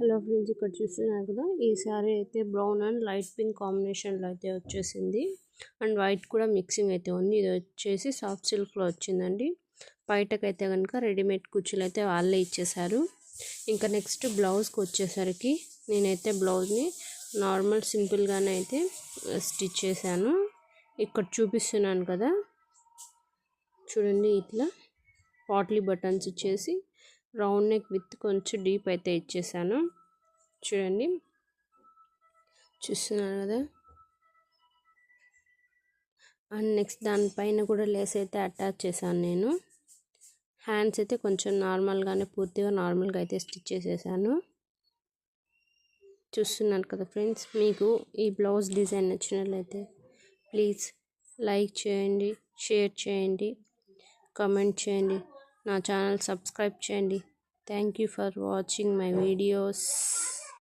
Hello friends, ఇక్కడ చూస్తున్నారు కదా, ఈ సారీ అయితే బ్రౌన్ అండ్ లైట్ పింక్ కాంబినేషన్లో అయితే వచ్చేసింది. అండ్ వైట్ కూడా మిక్సింగ్ అయితే ఉంది. ఇది వచ్చేసి సాఫ్ట్ సిల్క్లో వచ్చిందండి. బయటకైతే కనుక రెడీమేడ్ కుర్చీలు అయితే వాళ్ళే ఇచ్చేసారు. ఇంకా నెక్స్ట్ బ్లౌజ్కి వచ్చేసరికి నేనైతే బ్లౌజ్ని నార్మల్ సింపుల్గానే అయితే స్టిచ్ చేశాను. ఇక్కడ చూపిస్తున్నాను కదా, చూడండి, ఇట్లా పాట్లీ బటన్స్ ఇచ్చేసి రౌండ్ నెక్ విత్ కొంచెం డీప్ అయితే ఇచ్చేసాను. చూడండి, చూస్తున్నారు కదా. అండ్ నెక్స్ట్ దానిపైన కూడా లేస్ అయితే అటాచ్ చేశాను నేను. హ్యాండ్స్ అయితే కొంచెం నార్మల్గానే, పూర్తిగా నార్మల్గా అయితే స్టిచ్ చేసేసాను. చూస్తున్నారు కదా ఫ్రెండ్స్, మీకు ఈ బ్లౌజ్ డిజైన్ నచ్చినట్లయితే ప్లీజ్ లైక్ చేయండి, షేర్ చేయండి, కామెంట్ చేయండి, నా ఛానల్ సబ్స్క్రైబ్ చేయండి. Thank you for watching my videos.